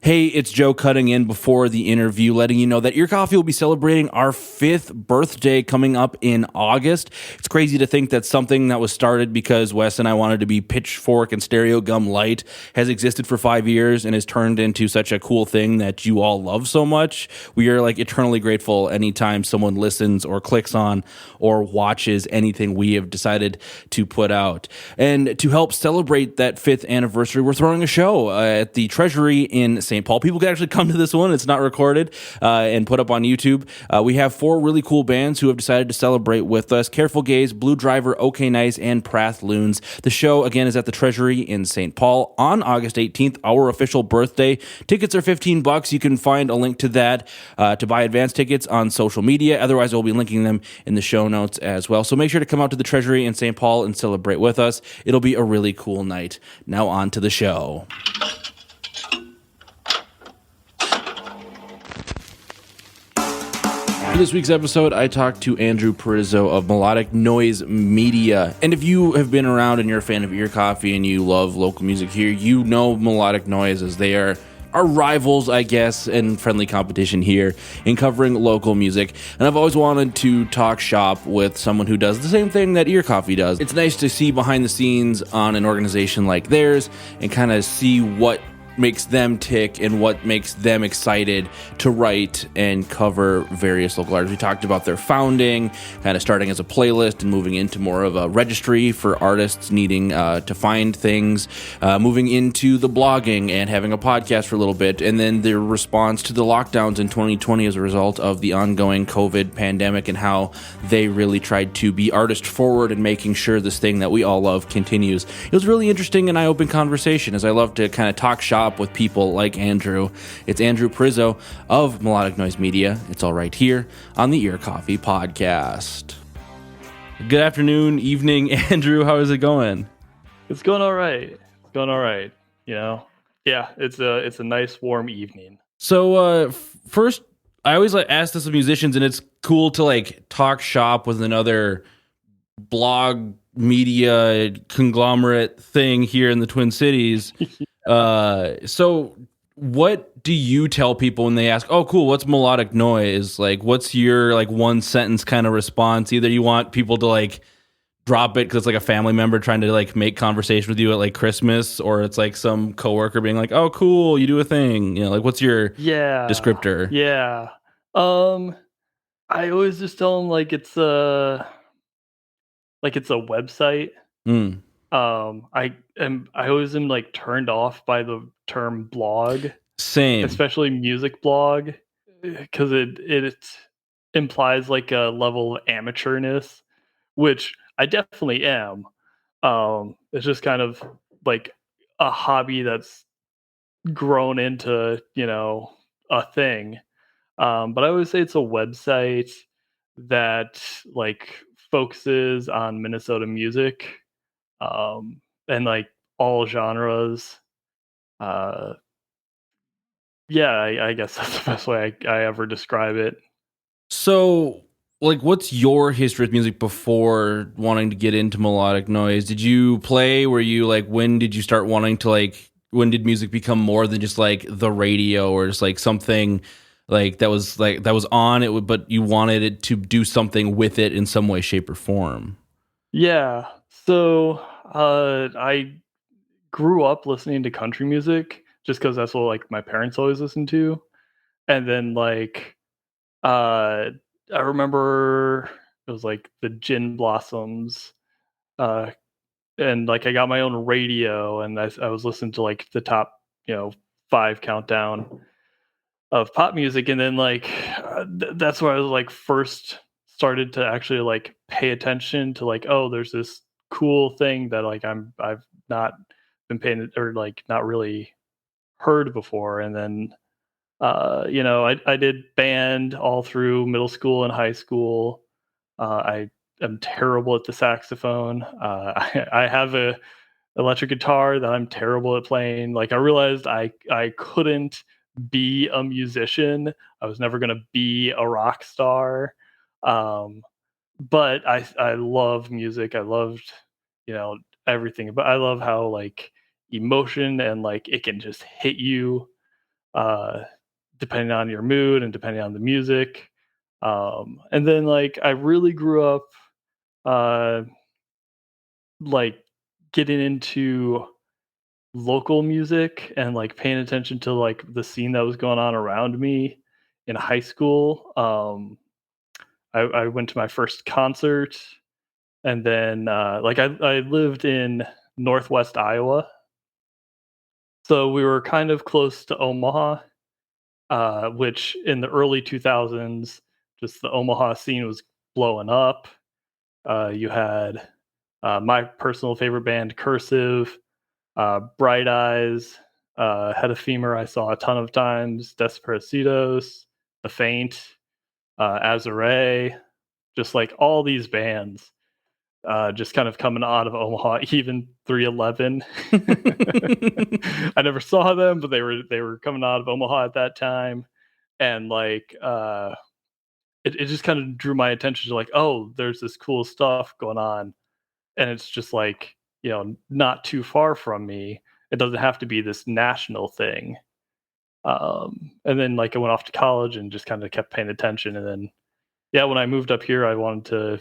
Hey, it's Joe cutting in before the interview, letting you know that Ear Coffee will be celebrating our 5th birthday coming up in August. It's crazy to think that something that was started because Wes and I wanted to be Pitchfork and Stereo Gum Light has existed for 5 years and has turned into such a cool thing that you all love so much. We are like eternally grateful anytime someone listens or clicks on or watches anything we have decided to put out. And to help celebrate that 5th anniversary, we're throwing a show at the Treasury in St. Paul. People can actually come to this one. It's not recorded and put up on YouTube. We have 4 really cool bands who have decided to celebrate with us. Careful Gaze, Blue Driver, OK Nice, and Prath Loons. The show, again, is at the Treasury in St. Paul on August 18th, our official birthday. Tickets are $15. You can find a link to that to buy advance tickets on social media. Otherwise, I'll be linking them in the show notes as well. So make sure to come out to the Treasury in St. Paul and celebrate with us. It'll be a really cool night. Now on to the show. For this week's episode, I talked to Andrew Perizzo of Melodic Noise Media. And if you have been around and you're a fan of Ear Coffee and you love local music here, you know Melodic Noise as they are our rivals, I guess, in friendly competition here in covering local music. And I've always wanted to talk shop with someone who does the same thing that Ear Coffee does. It's nice to see behind the scenes on an organization like theirs and kind of see what makes them tick and what makes them excited to write and cover various local artists. We talked about their founding, kind of starting as a playlist and moving into more of a registry for artists needing to find things, moving into the blogging and having a podcast for a little bit, and then their response to the lockdowns in 2020 as a result of the ongoing COVID pandemic and how they really tried to be artist forward and making sure this thing that we all love continues. It was really interesting and eye-open conversation, as I love to kind of talk shop with people like Andrew. It's Andrew Perizzo of Melodic Noise Media. It's all right here on the Ear Coffee podcast. Good afternoon, evening, Andrew. How is it going? It's going all right. It's going all right. You know, yeah, it's a nice warm evening. So first, I always ask this of musicians, and it's cool to like talk shop with another blog media conglomerate thing here in the Twin Cities. So what do you tell people when they ask, oh, cool, what's melodic noise? Like, what's your like one sentence kind of response? Either you want people to like drop it because it's like a family member trying to like make conversation with you at like Christmas, or it's like some coworker being like, oh, cool, you do a thing. You know, like what's your descriptor? Yeah. I always just tell them like it's a website. I always am like turned off by the term blog. Same. Especially music blog, because it implies like a level of amateurness, which I definitely am. It's just kind of like a hobby that's grown into, a thing. But I always say it's a website that like focuses on Minnesota music, and like all genres. Yeah, I guess that's the best way I ever describe it. So, like, what's your history with music before wanting to get into melodic noise? Did you play? Were you like, when did you start wanting to like? When did music become more than just like the radio or just like something like that was on it, but you wanted it to do something with it in some way, shape, or form? Yeah. So I grew up listening to country music just because that's what like my parents always listened to, and then like I remember it was like the Gin Blossoms, uh, and like I got my own radio, and I was listening to like the top 5 countdown of pop music, and then like that's where I was like first started to actually like pay attention to like, oh, there's this cool thing that like I've not been paying or like not really heard before. And then I did band all through middle school and high school. I am terrible at the saxophone. I have a electric guitar that I'm terrible at playing. Like I realized I couldn't be a musician. I was never gonna be a rock star. Um, but I love music. I loved, everything. But I love how like emotion and like it can just hit you. uh, depending on your mood and depending on the music. And then like I really grew up uh, like getting into local music and like paying attention to like the scene that was going on around me in high school. I went to my first concert, and then like I lived in Northwest Iowa, so we were kind of close to Omaha, which in the early 2000s, just the Omaha scene was blowing up. You had my personal favorite band, Cursive, Bright Eyes, Head of Femur, I saw a ton of times, Desperacidos, The Faint, Azure, just like all these bands, just kind of coming out of Omaha, even 311. I never saw them, but they were coming out of Omaha at that time, and like it just kind of drew my attention to like, oh, there's this cool stuff going on, and it's just like, not too far from me. It doesn't have to be this national thing. And then like I went off to college and just kind of kept paying attention, and then yeah, when I moved up here, I wanted to.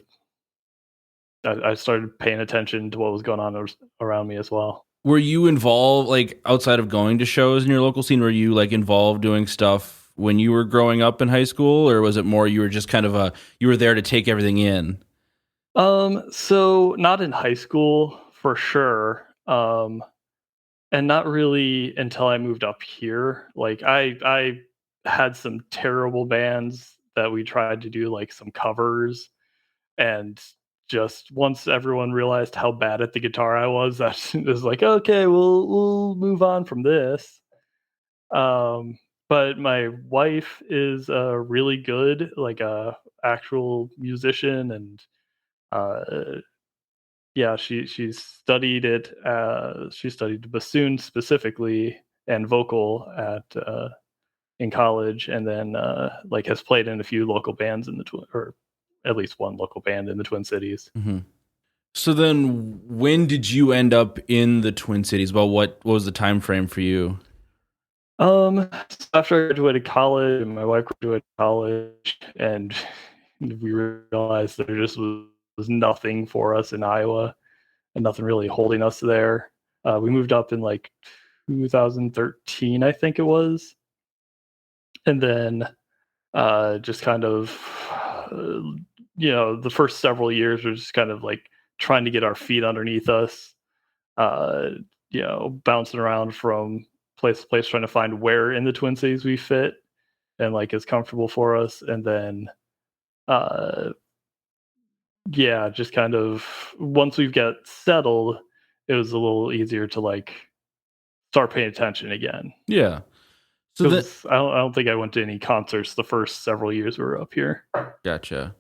I started paying attention to what was going on around me as well. Were you involved, like outside of going to shows in your local scene? Were you like involved doing stuff when you were growing up in high school, or was it more you were just kind of you were there to take everything in? So not in high school for sure. And not really until I moved up here. Like I had some terrible bands that we tried to do like some covers, and just once everyone realized how bad at the guitar I was, that was like, okay, we'll move on from this. Um, but my wife is really good, like a actual musician, and uh, yeah, she studied it. She studied bassoon specifically and vocal at in college, and then like has played in a few local bands in the or at least one local band in the Twin Cities. Hmm. So then, when did you end up in the Twin Cities? Well, what was the time frame for you? So after I graduated college, and my wife graduated college, and we realized there just was nothing for us in Iowa, and nothing really holding us there. We moved up in like 2013, I think it was, and then just kind of, uh, the first several years were just kind of like trying to get our feet underneath us, uh, bouncing around from place to place, trying to find where in the Twin Cities we fit and like is comfortable for us, and then uh, yeah, just kind of once we've got settled, it was a little easier to like start paying attention again. Yeah. So that Because I don't think I went to any concerts the first several years we were up here. gotcha.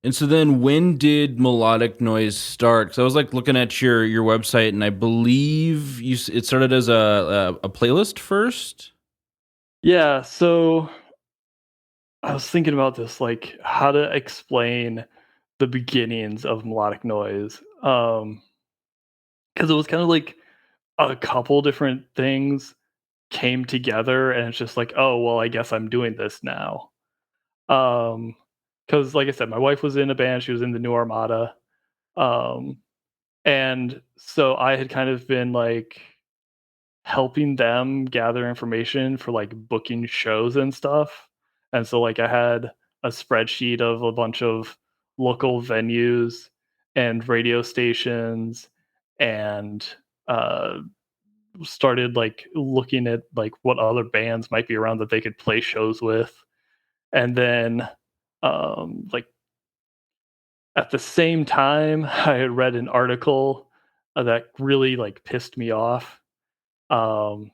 And so then, when did Melodic Noise start? Because I was like looking at your website, and I believe it started as a playlist first. Yeah, so I was thinking about this, like how to explain the beginnings of melodic noise. Because it was kind of like a couple different things came together, and it's just like, oh well, I guess I'm doing this now. Because like I said, my wife was in a band; she was in the New Armada, um, and so I had kind of been like helping them gather information for like booking shows and stuff. And so like I had a spreadsheet of a bunch of local venues and radio stations, and uh started like looking at like what other bands might be around that they could play shows with. And then like at the same time I had read an article that really like pissed me off, um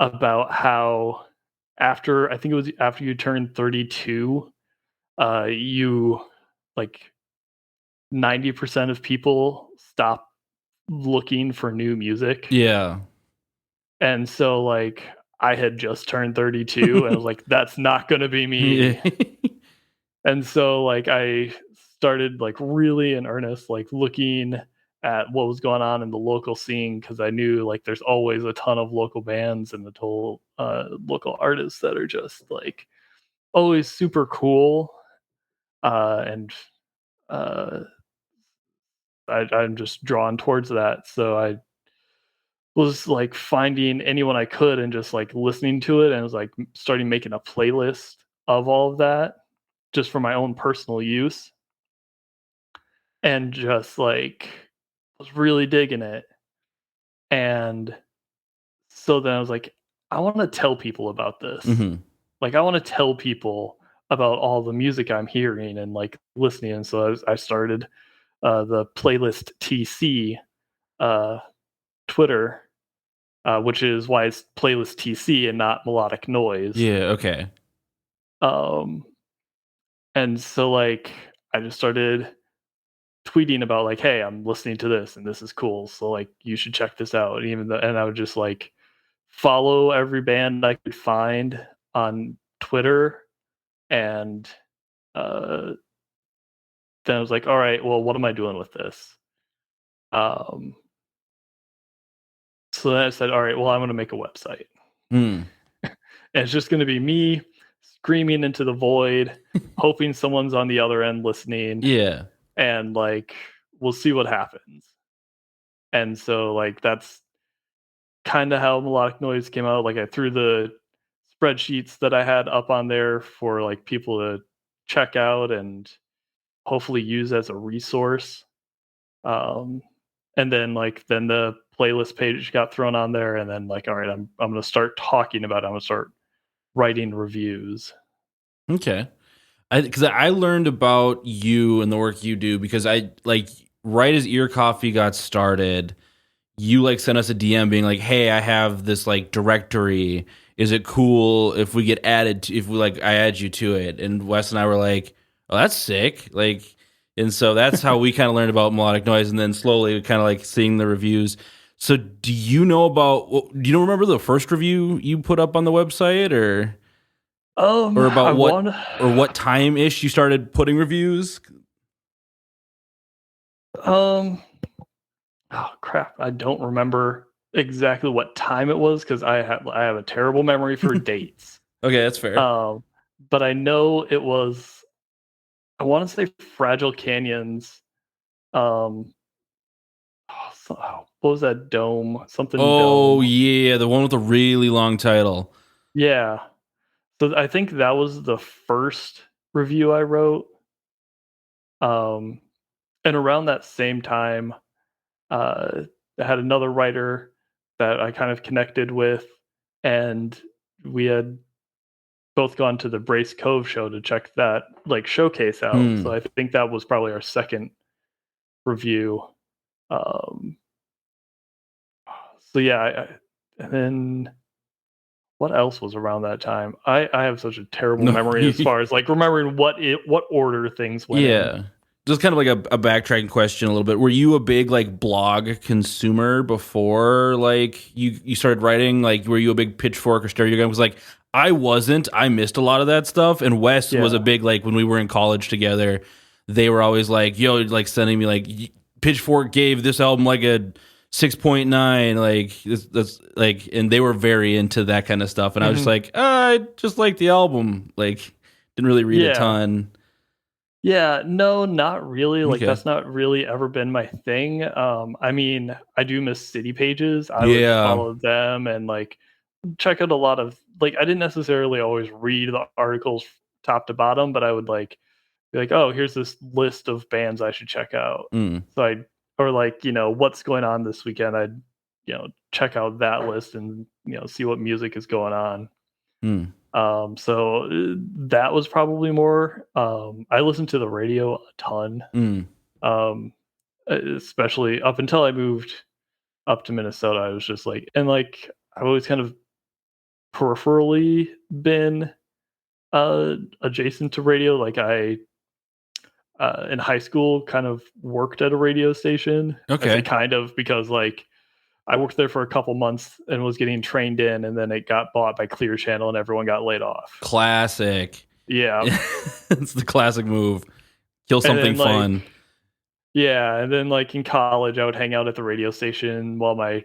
about how after, I think it was after you turn 32, you like 90% of people stop looking for new music. Yeah. And so like I had just turned 32, and I was like, that's not going to be me. Yeah. And so like I started like really in earnest like looking at what was going on in the local scene because I knew like there's always a ton of local bands and the total local artists that are just like always super cool. And uh, I'm just drawn towards that. So I was like finding anyone I could and just like listening to it and was like starting making a playlist of all of that just for my own personal use and just like was really digging it. And so then I was like, I want to tell people about this. Hmm. Like, I want to tell people about all the music I'm hearing and like listening. And so I started the playlist TC uh, Twitter, which is why it's playlist TC and not melodic noise. Yeah. Okay. Um, and so like I just started tweeting about like, hey, I'm listening to this and this is cool. So like you should check this out. And even though, and I would just like follow every band I could find on Twitter. And uh, then I was like, all right, well, what am I doing with this? Um, so then I said, all right, well, I'm going to make a website. Mm. And it's just going to be me screaming into the void, hoping someone's on the other end listening. Yeah. And like, we'll see what happens. And so, like, that's kind of how Melodic Noise came out. Like, I threw the spreadsheets that I had up on there for like people to check out and hopefully use as a resource. Um, and then then the playlist page got thrown on there, and then like, all right, I'm gonna start talking about it. I'm gonna start writing reviews. Okay. Because I learned about you and the work you do because I like right as Ear Coffee got started, you like sent us a DM being like, "Hey, I have this like directory. Is it cool if we get added to, if we like I add you to it?" And Wes and I were like, "Oh, that's sick!" Like, and so that's how we kind of learned about Melodic Noise, and then slowly kind of like seeing the reviews. So, do you know about? Do you remember the first review you put up on the website, or I about want. what time ish you started putting reviews? Um. Oh crap! I don't remember exactly what time it was because I have a terrible memory for dates. Okay, that's fair. Um, but I know it was. I want to say Fragile Canyons. Um, what was that dome? Something Oh dome. yeah, the one with the really long title. Yeah. So I think that was the first review I wrote. Um, and around that same time, I had another writer that I kind of connected with, and we had both gone to the Brace Cove show to check that like showcase out. So Hmm. I think that was probably our second review. Um, so yeah, and then what else was around that time? I have such a terrible No, memory as far as like remembering what order things went in. yeah. Just kind of like a backtracking question a little bit. Were you a big like blog consumer before like you started writing? Like were you a big Pitchfork or Stereogum? Because like I wasn't. I missed a lot of that stuff. And Wes was a Yeah. big like when we were in college together, they were always like, yo, like sending me like Pitchfork gave this album like a 6.9, like that's like, and they were very into that kind of stuff. And I was just Mhm. like, I just like the album. Like didn't really read a Yeah. ton. Yeah, no, not really. Like Okay. that's not really ever been my thing. I mean, I do miss city pages. I would Yeah. follow them and like check out a lot of like I didn't necessarily always read the articles top to bottom, but I would like be like, "Oh, here's this list of bands I should check out." Mm, So I or like, what's going on this weekend, I'd, check out that list and, see what music is going on. mm, So that was probably more. I listened to the radio a ton, mm, um, especially up until I moved up to Minnesota. I was just like, and like I've always kind of peripherally been adjacent to radio. Like I in high school kind of worked at a radio station. I say okay. kind of because like I worked there for a couple months and was getting trained in, and then it got bought by Clear Channel, and everyone got laid off. Classic. Yeah, It's the classic move. Kill and something then like fun. Yeah, and then, like, in college, I would hang out at the radio station while my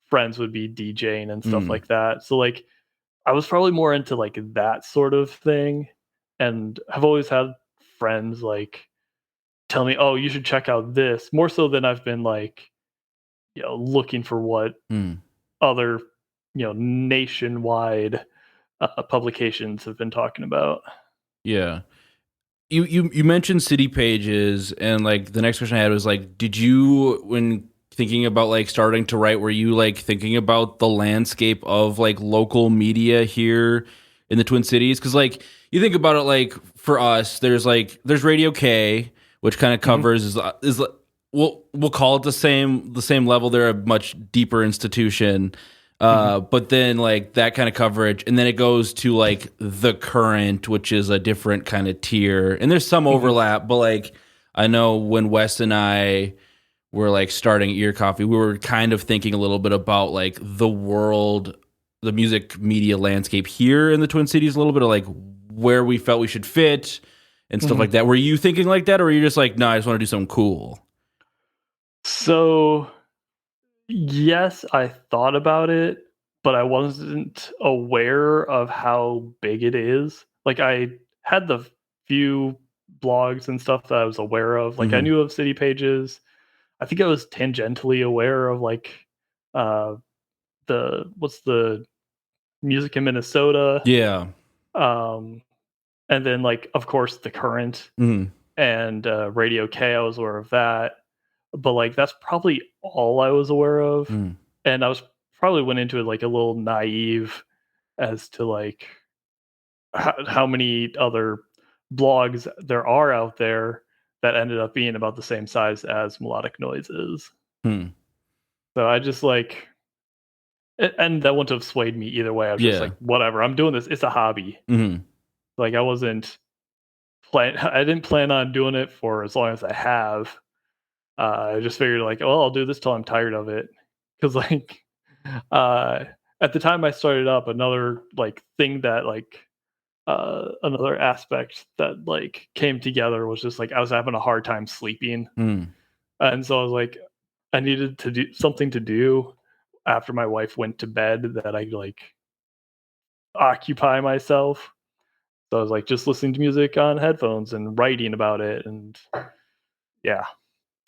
friends would be DJing and stuff Mm, like that. So, like, I was probably more into, like, that sort of thing, and I've always had friends, like, tell me, "Oh, you should check out this," more so than I've been, like, looking for what mm, other, nationwide, publications have been talking about. yeah. You mentioned city pages, and like the next question I had was like, did you, when thinking about like starting to write, were you like thinking about the landscape of like local media here in the Twin Cities? Because like you think about it, like for us, there's Radio K, which kind of Mhm, covers is we'll call it the same level. They're a much deeper institution. mhm, But then like that kind of coverage, and then it goes to like the current, which is a different kind of tier. And there's some mhm. overlap, but like I know when Wes and I were like starting Ear Coffee, we were kind of thinking a little bit about like the world, the music media landscape here in the Twin Cities, a little bit of like where we felt we should fit and stuff Mhm. like that. Were you thinking like that, or were you just like, no, I just want to do something cool? So, yes, I thought about it, but I wasn't aware of how big it is. Like, I had the few blogs and stuff that I was aware of. Like, I Hmm. knew of City Pages. I think I was tangentially aware of, like, uh, what's the music in Minnesota, Yeah. um, and then, like, of course, The Current Hmm. and, Radio K, I was aware of that. But, like, that's probably all I was aware of, Hmm. and I was probably went into it, like, a little naive as to, like, how many other blogs there are out there that ended up being about the same size as Melodic Noise is. Hmm. So I just, like and that wouldn't have swayed me either way. I was just Yeah. like, "Whatever, I'm doing this. It's a hobby." Hmm. Like, I wasn't I didn't plan on doing it for as long as I have. I just figured like, "Oh, I'll do this till I'm tired of it," because like, uh, at the time I started up, another like thing that like another aspect that like came together was just like I was having a hard time sleeping, Hmm. and so I was like, I needed to do something to do after my wife went to bed that I could like occupy myself. So I was like just listening to music on headphones and writing about it, and yeah.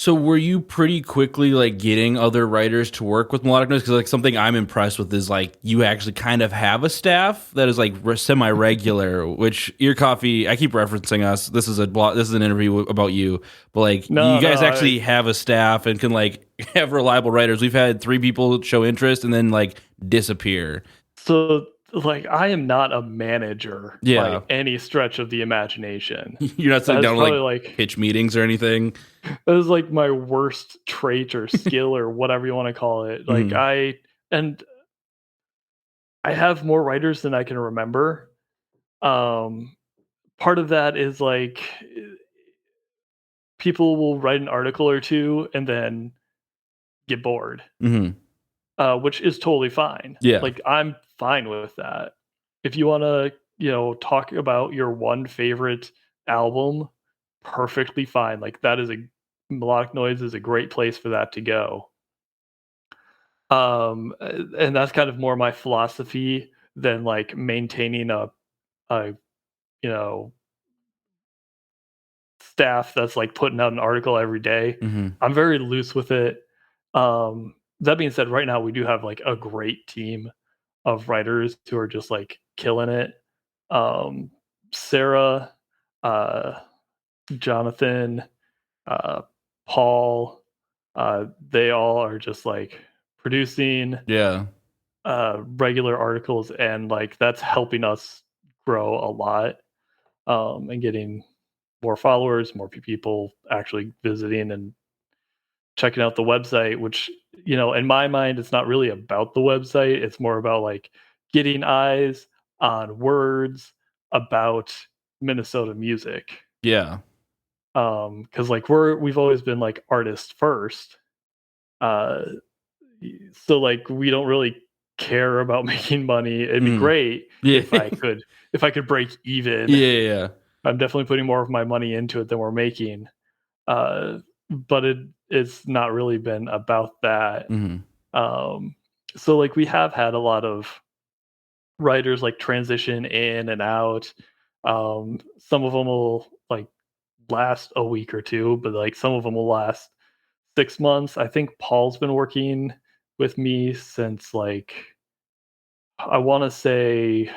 So were you pretty quickly like getting other writers to work with Melodic Noise? Because like something I'm impressed with is like you actually kind of have a staff that is like semi regular. Which Ear Coffee, I keep referencing us. This is a this is an interview about you, but like you No, guys no, actually have a staff and can like have reliable writers. We've had 3 people show interest and then like disappear. So, like, I am not a manager by Yeah, any stretch of the imagination. you're not sitting That is down to probably like like pitch meetings or anything. that is like my worst trait or skill or whatever you want to call it. Like Mm, and I have more writers than I can remember. Um Part of that is like people will write an article or two and then get bored, mm-hmm. which is totally fine. Yeah, Like I'm fine with that. If you want to, talk about your one favorite album, perfectly fine. Like that is a Melodic Noise is a great place for that to go. And that's kind of more my philosophy than like maintaining a you know staff that's like putting out an article every day. mm-hmm. I'm very loose with it. That being said, right now we do have like a great team of writers who are just like killing it. Um, Sarah, uh, Jonathan, uh, Paul, they all are just like producing Yeah. regular articles, and like that's helping us grow a lot, and getting more followers, more people actually visiting and checking out the website, which, in my mind, it's not really about the website. It's more about like getting eyes on words about Minnesota music. Yeah. Because like we've always been like artists first. Uh, so like we don't really care about making money. It'd be Mm. great Yeah. if I could break even. Yeah. Yeah. I'm definitely putting more of my money into it than we're making. Uh, but it's not really been about that. Hmm. Um, so like we have had a lot of writers like transition in and out. Some of them will like last a week or two, but like some of them will last 6 months. I think Paul's been working with me since like I want to say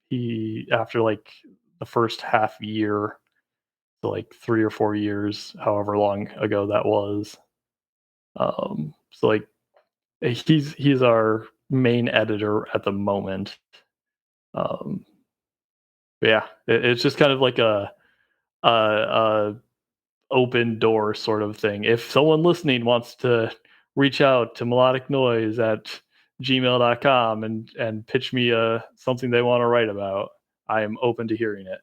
he after like the first half year, so like 3 or 4 years, however long ago that was. So like he's our main editor at the moment. Um, but yeah, it's just kind of like a open door sort of thing. If someone listening wants to reach out to melodic noise at gmail.com and pitch me something they want to write about, I am open to hearing it.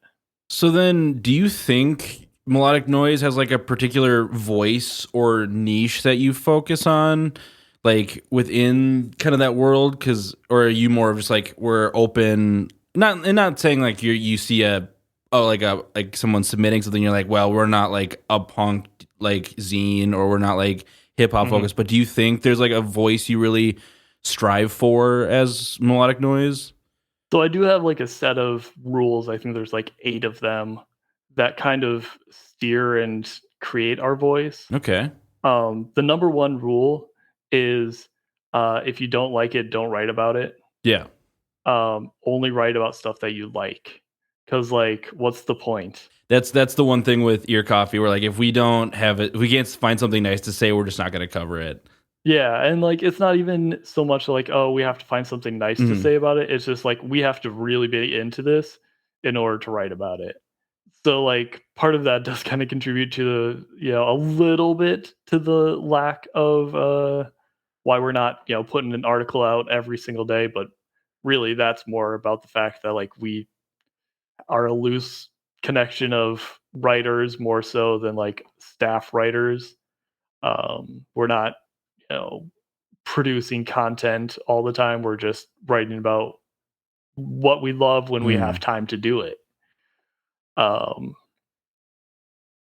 So then, do you think melodic noise has like a particular voice or niche that you focus on, like within kind of that world? Because, or are you more of just like we're open? Not saying like you see like someone submitting something, you're like, well, we're not like a punk like zine, or we're not like hip hop Mhm. focused. But do you think there's like a voice you really strive for as melodic noise? So I do have like a set of rules. I think there's like 8 of them that kind of steer and create our voice. Okay. The number one rule is if you don't like it, don't write about it. Yeah. Only write about stuff that you like. Because, like, what's the point? That's the one thing with ear coffee where like if we don't have it, if we can't find something nice to say, we're just not going to cover it. Yeah, and like it's not even so much like, oh, we have to find something nice to Hmm. say about it. It's just like we have to really be into this in order to write about it. So like part of that does kind of contribute to a little bit to the lack of why we're not, putting an article out every single day, but really that's more about the fact that like we are a loose connection of writers more so than like staff writers. We're not, you know, producing content all the time. We're just writing about what we love when we have Hmm. time to do it. Um,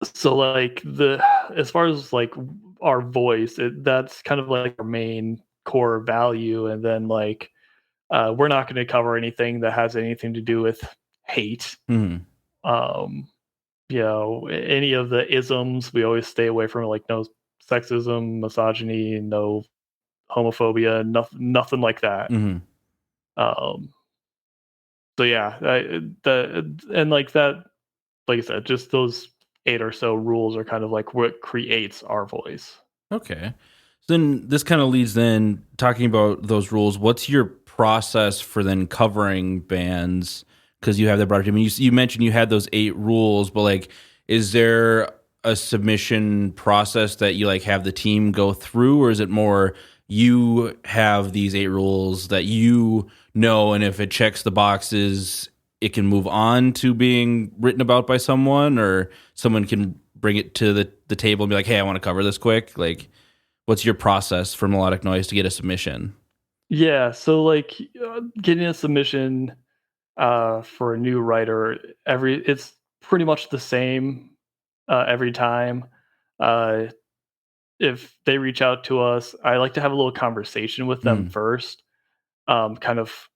so like the as far as like our voice, that's kind of like our main core value, and then like we're not going to cover anything that has anything to do with hate. Hmm. Um, any of the isms, we always stay away from, like no sexism, misogyny, no homophobia, nothing like that. Hmm. Um, so yeah, and like that, like I said, just those 8 or so rules are kind of like what creates our voice. Okay. So then this kind of leads then talking about those rules. What's your process for then covering bands? Because you have that broader team. You mentioned you had those 8 rules, but like, is there a submission process that you like have the team go through, or is it more you have these 8 rules that you know, and if it checks the boxes, it can move on to being written about by someone, or someone can bring it to the table and be like, hey, I want to cover this quick. Like, what's your process for melodic noise to get a submission? Yeah, so like getting a submission for a new writer, it's pretty much the same every time. Uh, if they reach out to us, I like to have a little conversation with them Mm. first, kind of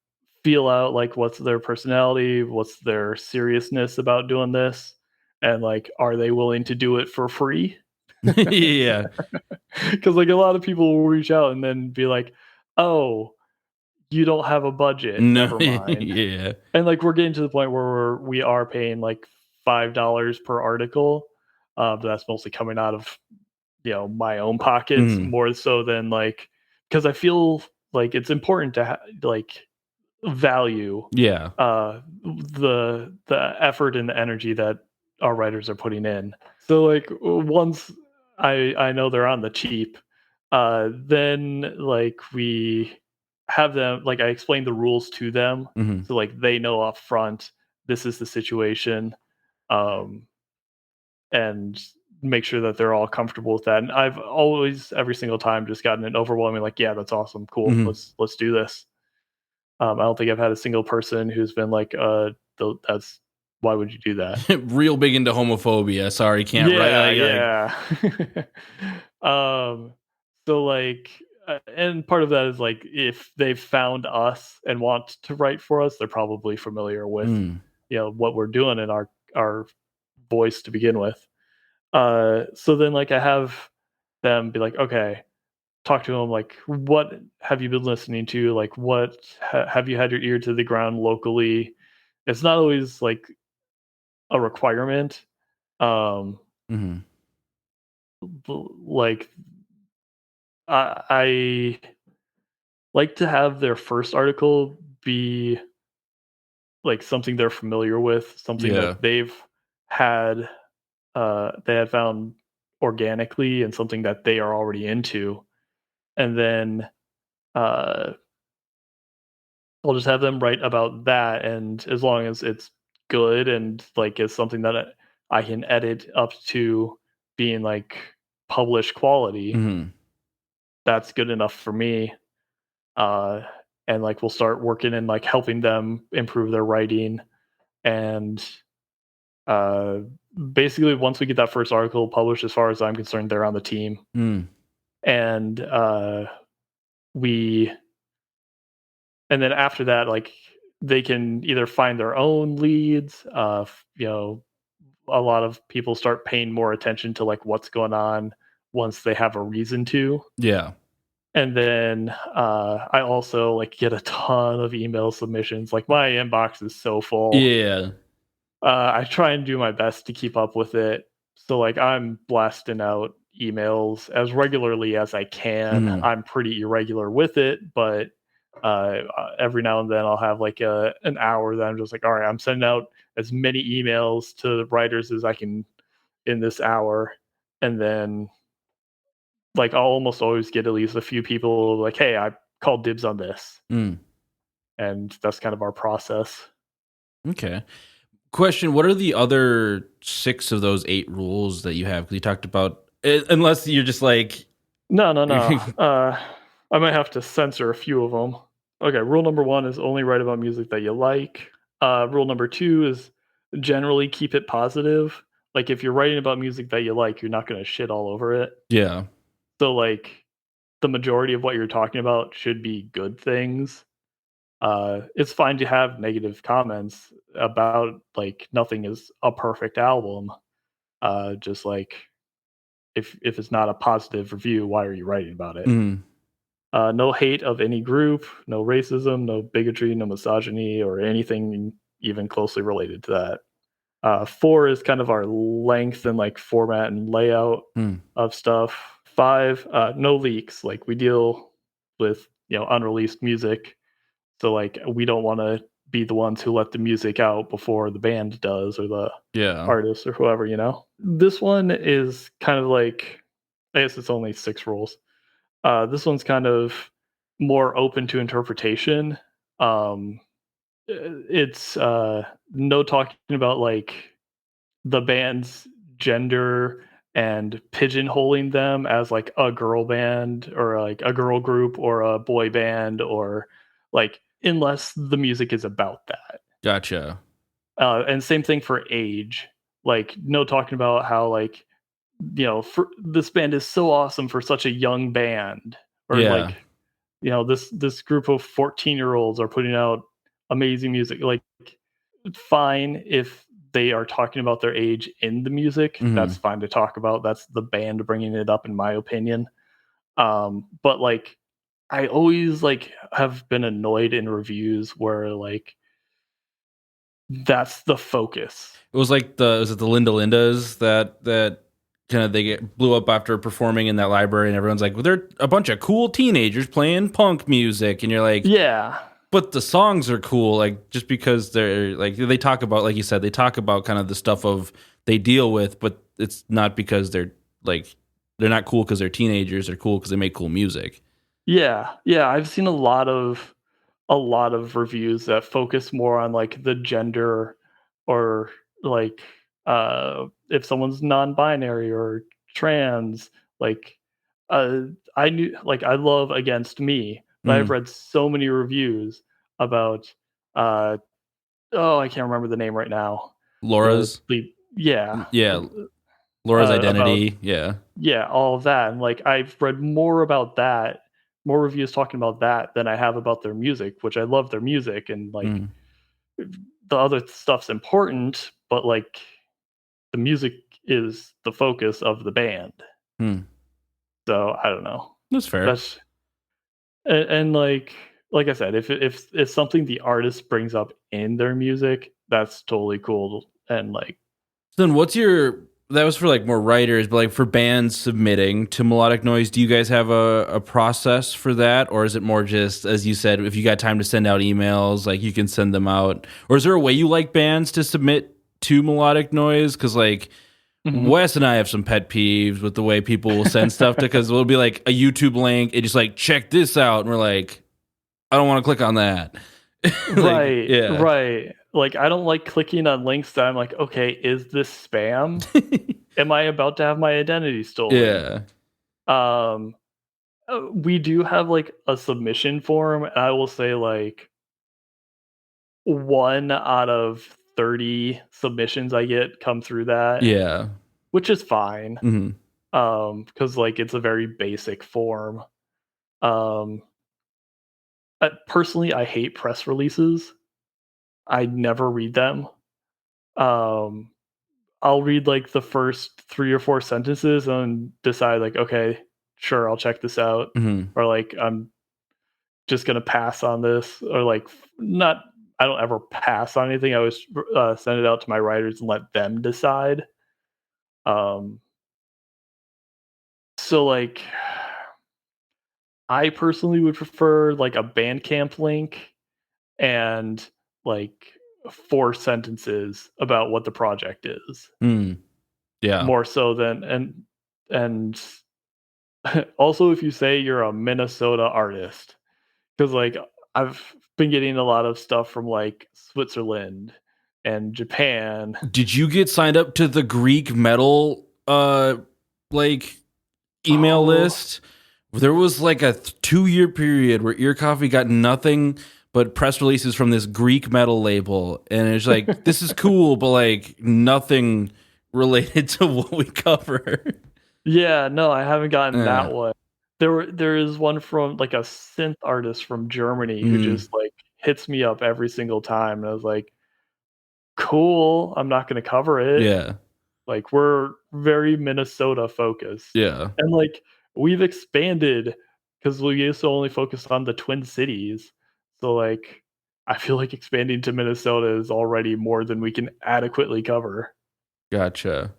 feel out like what's their personality, what's their seriousness about doing this, and like are they willing to do it for free? Yeah. Because like a lot of people will reach out and then be like, "Oh, you don't have a budget, No. never mind." Yeah. And like we're getting to the point where we are paying like $5 per article. But that's mostly coming out of my own pockets Mm. more so than like because I feel like it's important to like value Yeah. the effort and the energy that our writers are putting in. So like once I know they're on the cheap, then like we have them like I explain the rules to them Hmm. so like they know up front this is the situation. Um and make sure that they're all comfortable with that. And I've always, every single time, just gotten an overwhelming like, yeah, that's awesome, cool, Hmm. let's do this. I don't think I've had a single person who's been like, that's why would you do that? Real big into homophobia. Sorry, can't write. Yeah, Like, yeah. um, so like, and part of that is like if they've found us and want to write for us, they're probably familiar with what we're doing in our voice to begin with. So then like I have them be like, okay, talk to them like, what have you been listening to? Like, what have you had your ear to the ground locally? It's not always like a requirement. Um, mm-hmm. like I like to have their first article be like something they're familiar with, something Yeah. that they had found organically and something that they are already into. And then uh I'll just have them write about that, and as long as it's good and like it's something that I can edit up to being like published quality, Mm-hmm. that's good enough for me. uh, and like we'll start working and like helping them improve their writing. And uh, basically, once we get that first article published, as far as I'm concerned, they're on the team. Mm. And we, and then after that, like they can either find their own leads. A lot of people start paying more attention to like what's going on once they have a reason to. Yeah. And then I also like get a ton of email submissions. Like my inbox is so full. Yeah. I try and do my best to keep up with it. So like I'm blasting out emails as regularly as I can. Mm-hmm. I'm pretty irregular with it, but every now and then I'll have like an hour that I'm just like, all right, I'm sending out as many emails to the writers as I can in this hour. And then like I'll almost always get at least a few people like, hey, I called dibs on this. Mm. And that's kind of our process. Okay. Question: what are the other 6 of those 8 rules that you have? Because you talked about, unless you're just like, No, no, no. I might have to censor a few of them. Okay, rule number 1 is only write about music that you like. Rule number 2 is generally keep it positive. Like if you're writing about music that you like, you're not going to shit all over it. yeah, So like the majority of what you're talking about should be good things. It's fine to have negative comments about like nothing is a perfect album. Just like if it's not a positive review, why are you writing about it? mm, No hate of any group, no racism, no bigotry, no misogyny, or anything even closely related to that. 4 is kind of our length and like format and layout mm, of stuff. 5, no leaks. Like we deal with unreleased music, so like we don't want to be the ones who let the music out before the band does or the yeah, artist or whoever. This one is kind of like, I guess it's only 6 rules. This one's kind of more open to interpretation. It's no talking about like the band's gender and pigeonholing them as like a girl band or like a girl group or a boy band, or like unless the music is about that. gotcha. And same thing for age. Like no talking about how like for this band is so awesome for such a young band, or Yeah, like this group of 14-year-olds are putting out amazing music. Like fine if they are talking about their age in the music, mm-hmm. that's fine to talk about. That's the band bringing it up, in my opinion. But like I always like have been annoyed in reviews where like that's the focus. It was like was it the Linda Lindas that kind of blew up after performing in that library, and everyone's like, well, they're a bunch of cool teenagers playing punk music, and you're like, Yeah. but the songs are cool, like just because they're like they talk about, like you said, they talk about kind of the stuff of they deal with, but it's not because they're not cool because they're teenagers. They're cool because they make cool music. Yeah. Yeah. I've seen a lot of reviews that focus more on like the gender, or like if someone's non-binary or trans. Like uh I knew, like I love Against Me, but I've Mm, read so many reviews about uh oh, I can't remember the name right now. the Laura's, lead, yeah, yeah, Laura's about identity, yeah. yeah, all of that, and like I've read more about that, more reviews talking about that than I have about their music, which I love their music, and like Mm, the other stuff's important, but like the music is the focus of the band. mm. So I don't know. That's fair. That's and like I said, if it's something the artist brings up in their music, that's totally cool. And like, Then what's your that was for like more writers, but like for bands submitting to Melodic Noise, do you guys have a process for that? Or is it more just, as you said, if you got time to send out emails, like you can send them out? Or is there a way you like bands to submit to Melodic Noise? Because like mhm. Wes and I have some pet peeves with the way people will send stuff to, because it'll be like a YouTube link, it just like check this out, and we're like, I don't want to click on that. Like, Right, yeah. right. Like I don't like clicking on links that I'm like, okay, is this spam? Am I about to have my identity stolen? Yeah. Um, we do have like a submission form, and I will say like 1 out of 30 submissions I get come through that, Yeah. which is fine. Hmm. Because like it's a very basic form. Um, personally, I hate press releases. I never read them. Um, I'll read like the first 3 or 4 sentences and decide like, okay, sure, I'll check this out, Hmm. or like I'm just gonna pass on this, or like not. I don't ever pass on anything. I always send it out to my writers and let them decide. Um, so like, I personally would prefer like a Bandcamp link and like 4 sentences about what the project is, Mm. Yeah. more so than and also if you say you're a Minnesota artist, because like I've been getting a lot of stuff from like Switzerland and Japan. Did you get signed up to the Greek metal like email Oh, list? There was like a 2 year period where Ear Coffee got nothing but press releases from this Greek metal label, and it's like, this is cool, but like nothing related to what we cover. yeah, no, I haven't gotten Yeah. that one. There is one from like a synth artist from Germany who Mm. just like hits me up every single time, and I was like, cool, I'm not gonna cover it. Yeah. Like, we're very Minnesota focused. Yeah. And, like, we've expanded because we used to only focus on the Twin Cities. So, like, I feel like expanding to Minnesota is already more than we can adequately cover. Gotcha.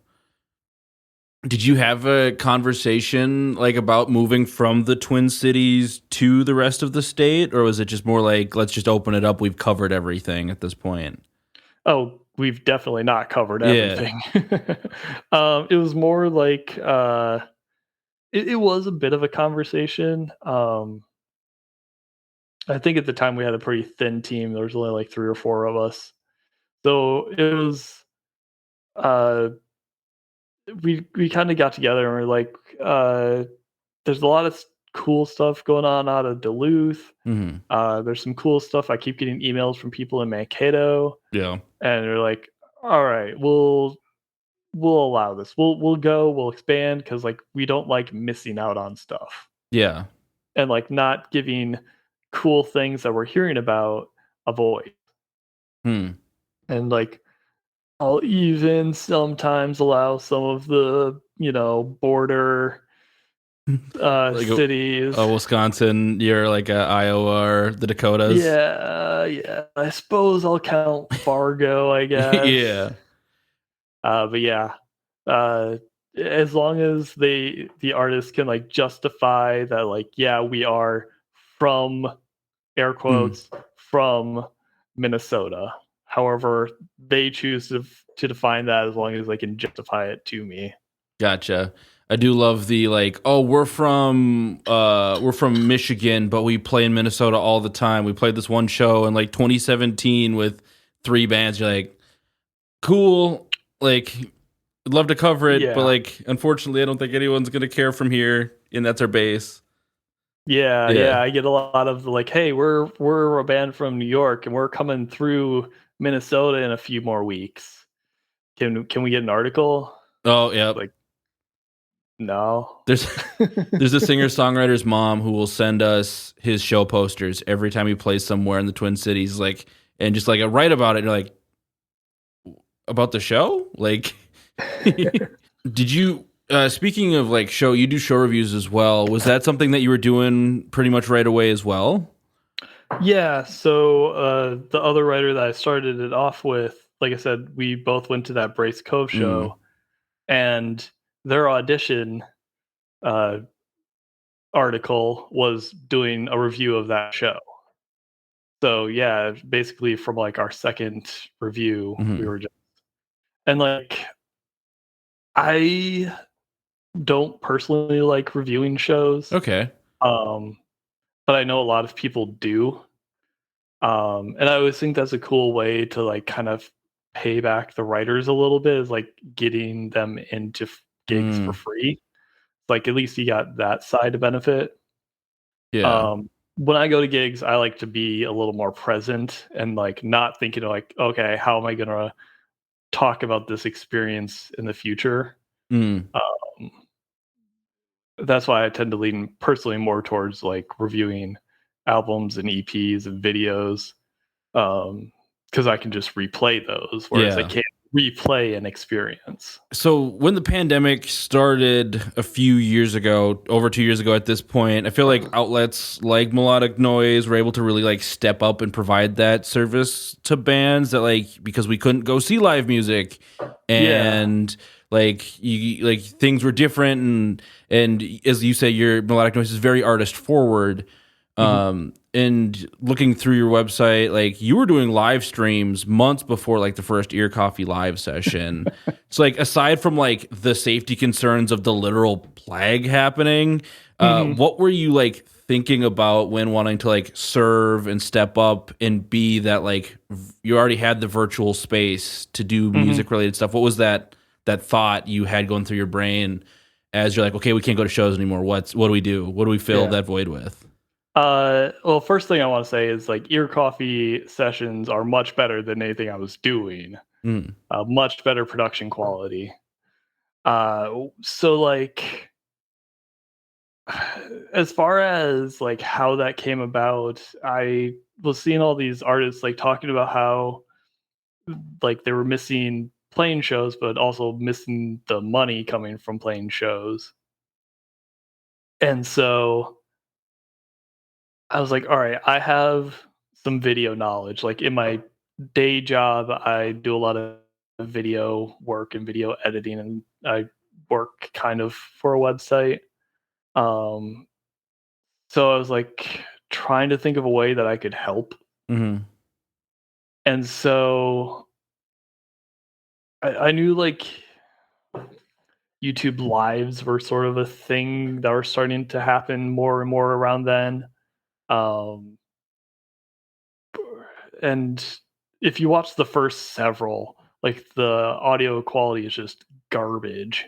Did you have a conversation like about moving from the Twin Cities to the rest of the state, or was it just more like, let's just open it up, we've covered everything at this point? Oh, we've definitely not covered Yeah. everything. It was more like, it was a bit of a conversation. I think at the time we had a pretty thin team. There was only like 3 or 4 of us. So it was, uh we kind of got together and we're like, there's a lot of cool stuff going on out of Duluth. Hmm. There's some cool stuff. I keep getting emails from people in Mankato, Yeah. and they're like, all right, we'll allow this. We'll go. We'll expand because like we don't like missing out on stuff, Yeah. and like not giving cool things that we're hearing about a voice. Hmm. And like I'll even sometimes allow some of the border Like cities. a Wisconsin, you're like a Iowa or the Dakotas. Yeah, yeah. I suppose I'll count Fargo, I guess. Yeah. But yeah, uh, as long as the artist can like justify that, like, yeah, we are from air Hmm. quotes from Minnesota. However, they choose to define that as long as they can justify it to me. Gotcha. I do love the like, oh, we're from Michigan, but we play in Minnesota all the time. We played this one show in like 2017 with 3 bands. You're like, cool. Like, I'd love to cover it, but Yeah. like, unfortunately, I don't think anyone's gonna care from here, and that's our base. Yeah, Yeah. yeah, I get a lot of like, "Hey, we're a band from New York and we're coming through Minnesota in a few more weeks." can we get an article? Oh, yep. Like, no. There's there's a singer-songwriter's mom who will send us his show posters every time he plays somewhere in the Twin Cities, like, and just like write about it. And you're like, about the show? Like, did you speaking of like show, you do show reviews as well. Was that something that you were doing pretty much right away as well? Yeah, so the other writer that I started it off with, like I said, we both went to that Brace Cove Mm. show, and their audition uh, article was doing a review of that show. So yeah, basically from like our second review, we Hmm. were just and like I don't personally like reviewing shows, Okay. um, but I know a lot of people do. And I always think that's a cool way to like kind of pay back the writers a little bit, is like getting them into gigs for Mm. free. Like at least you got that side to benefit. Yeah. When I go to gigs, I like to be a little more present and like not thinking like, okay, how am I gonna talk about this experience in the future? Mm. Um, that's why I tend to lean personally more towards like reviewing albums and EPs and videos, because I can just replay those, whereas I Yeah. can't replay an experience. So when the pandemic started a few years ago, over 2 years ago at this point, I feel like outlets like Melodic Noise were able to really like step up and provide that service to bands that like, because we couldn't go see live music, Yeah. and like you like things were different, and as you say, your Melodic Noise is very artist forward. Mhm. And looking through your website, like you were doing live streams months before like the first Ear Coffee live session. So like aside from like the safety concerns of the literal plague happening, Mhm. what were you like thinking about when wanting to like serve and step up and be that like you already had the virtual space to do Mhm. music related stuff? What was that thought you had going through your brain as you're like, okay, we can't go to shows anymore. What do we do? What do we fill Yeah. that void with? Well, first thing I want to say is like Ear Coffee sessions are much better than anything I was doing. Mm. Much better production quality. So like as far as like how that came about, I was seeing all these artists like talking about how like they were missing playing shows, but also missing the money coming from playing shows. And so I was like, all right, I have some video knowledge. Like in my day job, I do a lot of video work and video editing, and I work kind of for a website. Um, so I was like trying to think of a way that I could help. Mhm. And so I knew like YouTube lives were sort of a thing that were starting to happen more and more around then. Um, and if you watch the first several, like the audio quality is just garbage.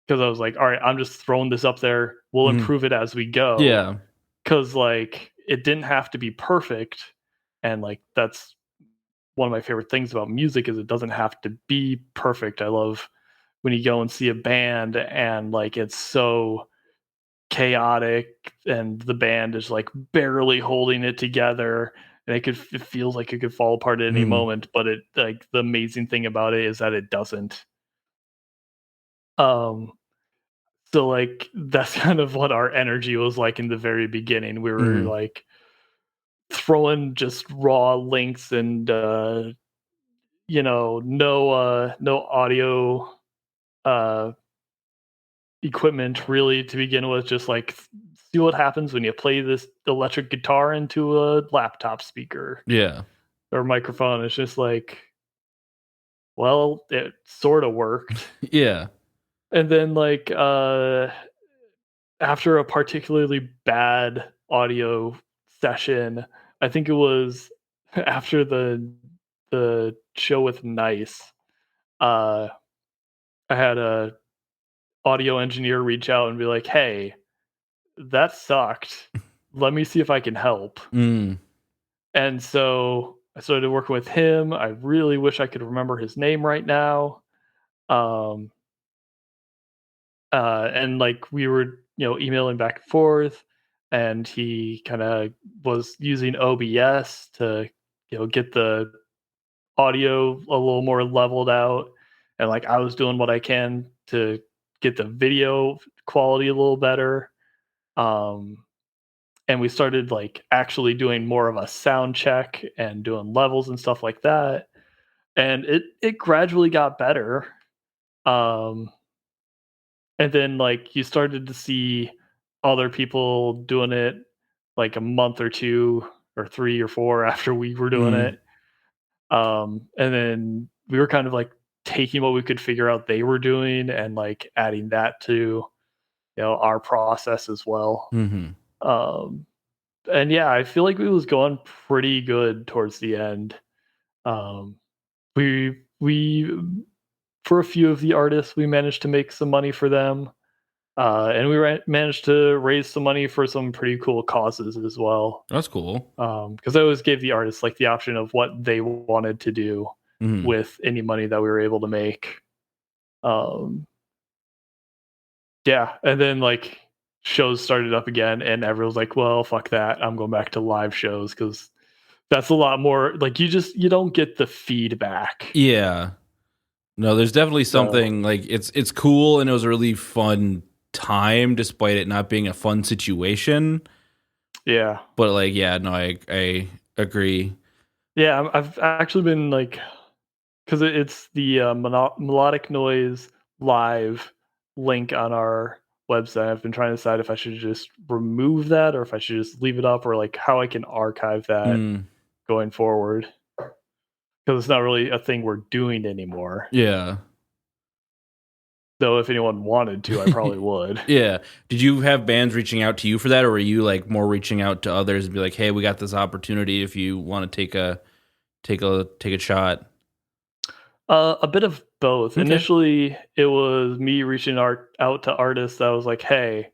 Because I was like, all right, I'm just throwing this up there. We'll Mhm. improve it as we go. Yeah. Because like it didn't have to be perfect, and like that's one of my favorite things about music is it doesn't have to be perfect. I love when you go and see a band and like it's so chaotic and the band is like barely holding it together, and it feels like it could fall apart at any Mhm. moment, but it like the amazing thing about it is that it doesn't. Um so like that's kind of what our energy was like in the very beginning. We were Mhm. like throwing just raw links and no audio uh equipment really to begin with, just like see what happens when you play this electric guitar into a laptop speaker Yeah. or microphone. It's just like, well, it sort of worked. Yeah. And then like after a particularly bad audio session, I think it was after the show with Nice, uh I had a audio engineer reach out and be like, "Hey, that sucked. Let me see if I can help." Mm. And so I started working with him. I really wish I could remember his name right now. Um, and like we were, emailing back and forth, and he kind of was using OBS to, get the audio a little more leveled out, and like I was doing what I can to get the video quality a little better. Um, and we started like actually doing more of a sound check and doing levels and stuff like that, and it gradually got better. Um, and then like you started to see other people doing it like a month or two or 3 or 4 after we were doing Mm. it. And then we were kind of like taking what we could figure out they were doing and like adding that to, our process as well. Mhm. Um, and yeah, I feel like it was going pretty good towards the end. Um, we for a few of the artists, we managed to make some money for them, and we managed to raise some money for some pretty cool causes as well. That's cool. Because I always gave the artists like the option of what they wanted to do Mhm. with any money that we were able to make. Um, yeah, and then like shows started up again, and everyone's like, "Well, fuck that! I'm going back to live shows because that's a lot more like you don't get the feedback." Yeah. No, there's definitely So something like it's cool and it was a really fun time despite it not being a fun situation. yeah, But like yeah, no, I agree. yeah, I've actually been like because it's the melodic noise live link on our website. I've been trying to decide if I should just remove that or if I should just leave it up or like how I can archive that Mm. going forward because it's not really a thing we're doing anymore. Yeah. Though if anyone wanted to, I probably would. Yeah. Did you have bands reaching out to you for that, or were you like more reaching out to others and be like, "Hey, we got this opportunity if you want to take a shot." A bit of both. Okay. Initially, it was me reaching out to artists that was like, "Hey,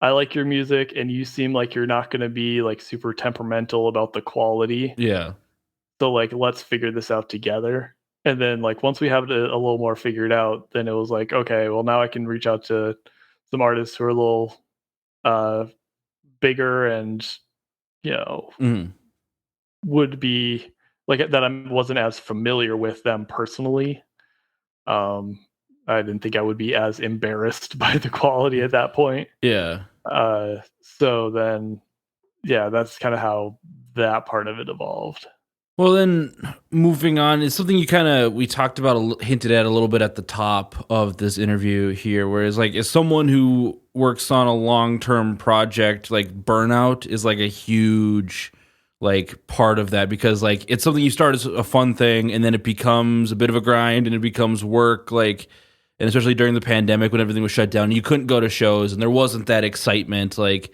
I like your music, and you seem like you're not going to be like super temperamental about the quality. Yeah. So like, let's figure this out together." And then like once we have it a little more figured out, then it was like, okay, well now I can reach out to some artists who are a little uh, bigger and you know Mhm. would be like that I wasn't as familiar with them personally. Um, I didn't think I would be as embarrassed by the quality at that point. Yeah. So then, yeah, that's kind of how that part of it evolved. Well, then moving on is something you kind of we talked about, hinted at a little bit at the top of this interview here. Whereas, like, as someone who works on a long term project, like burnout is like a huge like part of that because like it's something you start as a fun thing and then it becomes a bit of a grind and it becomes work. Like, and especially during the pandemic when everything was shut down, you couldn't go to shows and there wasn't that excitement. Like,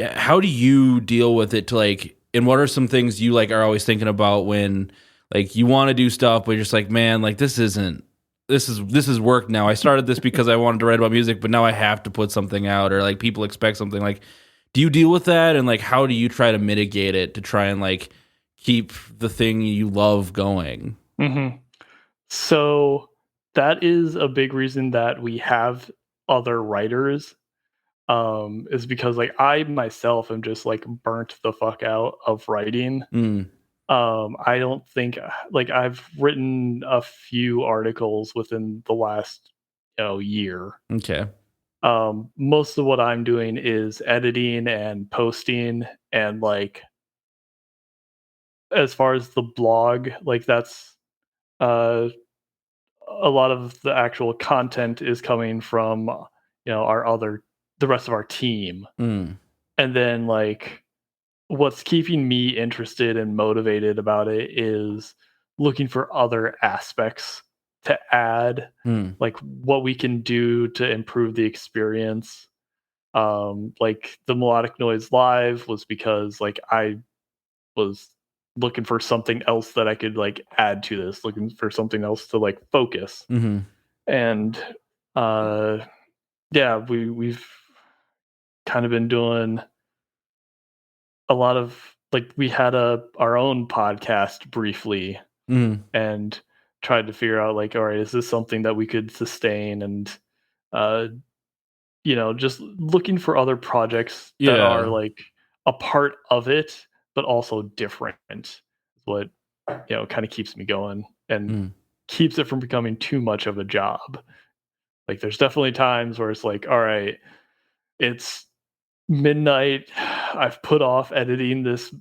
how do you deal with it to like and what are some things you like are always thinking about when like you want to do stuff but you're just like man like this is work now. I started this because I wanted to write about music but now I have to put something out or like people expect something. Like, do you deal with that and like how do you try to mitigate it to try and like keep the thing you love going? hmm So that is a big reason that we have other writers. Is because like I myself am just like burnt the fuck out of writing. Mm, I don't think like I've written a few articles within the last year. okay. Most of what I'm doing is editing and posting, and like as far as the blog, like that's uh, a lot of the actual content is coming from our other the rest of our team, Mm, and then like what's keeping me interested and motivated about it is looking for other aspects to add, mm, like what we can do to improve the experience. Like the melodic noise live was because like I was looking for something else that I could like add to this, looking for something else to like focus. mm-hmm, And uh yeah, we've kind of been doing a lot of like we had a our own podcast briefly, mm, and tried to figure out like, all right, is this something that we could sustain? And uh, just looking for other projects that are Yeah. like a part of it, but also different. Is what kind of keeps me going and Mm. keeps it from becoming too much of a job. Like, there's definitely times where it's like, all right, it's midnight. I've put off editing this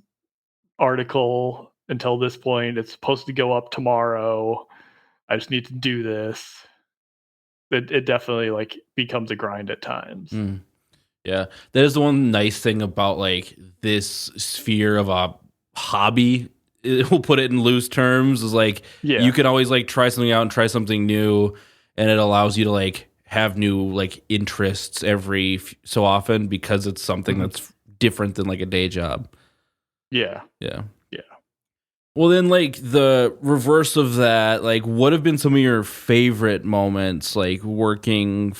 article until this point. It's supposed to go up tomorrow. I just need to do this. It definitely like becomes a grind at times. Mm. Yeah, that is the one nice thing about like this sphere of a hobby. We'll put it in loose terms. Is like you Yeah. can always like try something out and try something new, and it allows you to like have new like interests every so often because it's something Mhm. that's different than like a day job. Yeah. Yeah. Yeah. Well, then, like the reverse of that, like what have been some of your favorite moments, like working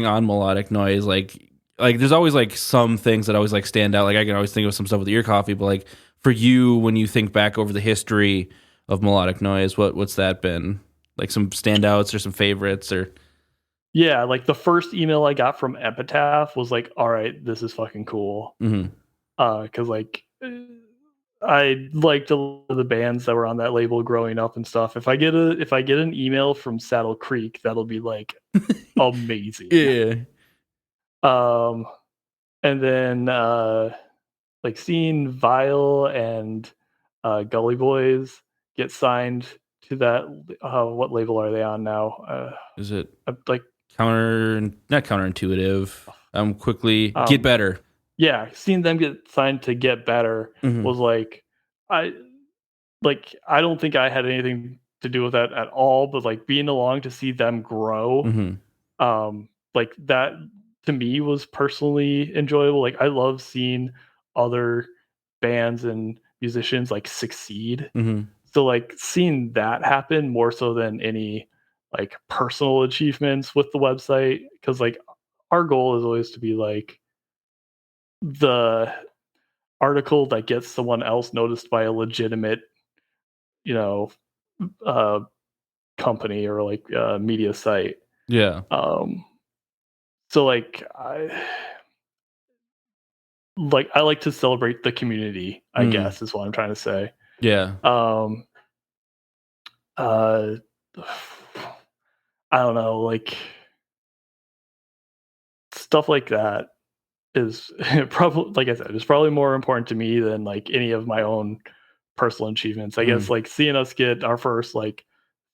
on melodic noise, like there's always like some things that always like stand out. Like I can always think of some stuff with ear coffee, but like for you, when you think back over the history of melodic noise, what's that been? Like some standouts or some favorites or Yeah, like the first email I got from Epitaph was like, "All right, this is fucking cool." mm-hmm. Because like I liked a lot of the bands that were on that label growing up and stuff. If I get an email from Saddle Creek, that'll be like amazing. Yeah. Um, and then like seeing Vile and Gully Boys get signed to that. What label are they on now? Is it Like not counterintuitive? Quickly get um, better. yeah, seeing them get signed to Get Better Mm-hmm. was like, I I don't think I had anything to do with that at all, but like being along to see them grow, Mm-hmm. like that to me was personally enjoyable. Like I love seeing other bands and musicians like succeed. Mm-hmm. So like seeing that happen more so than any like personal achievements with the website, because like our goal is always to be like the article that gets someone else noticed by a legitimate, you know, uh, company or like media site. Yeah. Um, so I like to celebrate the community, I Mm. guess is what I'm trying to say. Yeah. Um, uh, I don't know, like stuff like that is probably, like I said, is probably more important to me than like any of my own personal achievements. I guess Mm. like seeing us get our first like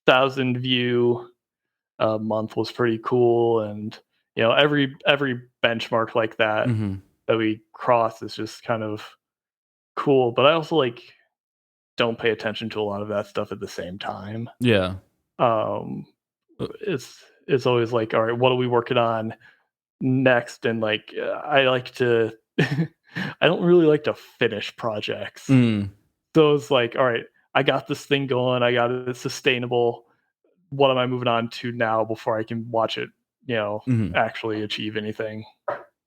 1,000 view month was pretty cool, and every benchmark like that Mm-hmm. that we cross is just kind of cool. But I also like don't pay attention to a lot of that stuff at the same time. Yeah. Um, Uh, it's always like, all right, what are we working on next? And like I like to, I don't really like to finish projects. Mm. So it's like, all right, I got this thing going, I got it sustainable. What am I moving on to now before I can watch it, Mm-hmm. actually achieve anything?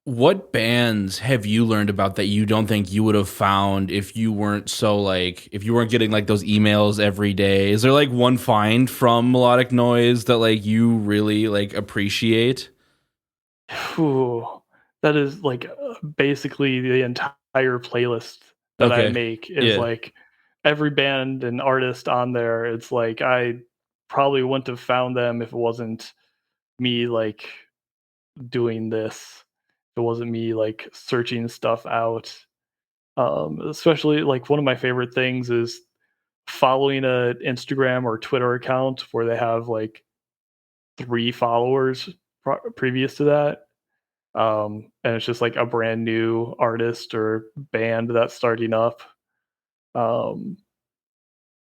What bands have you learned about that you don't think you would have found if you weren't if you weren't getting like those emails every day? Is there like one find from Melodic Noise that like you really like appreciate? Whew, that is like basically the entire playlist that I Okay. make is Yeah. like every band and artist on there. It's like I probably wouldn't have found them if it wasn't me like doing this. If it wasn't me like searching stuff out. Especially like one of my favorite things is following a Instagram or Twitter account where they have like 3 followers previous to that. And it's just like a brand new artist or band that's starting up. Um,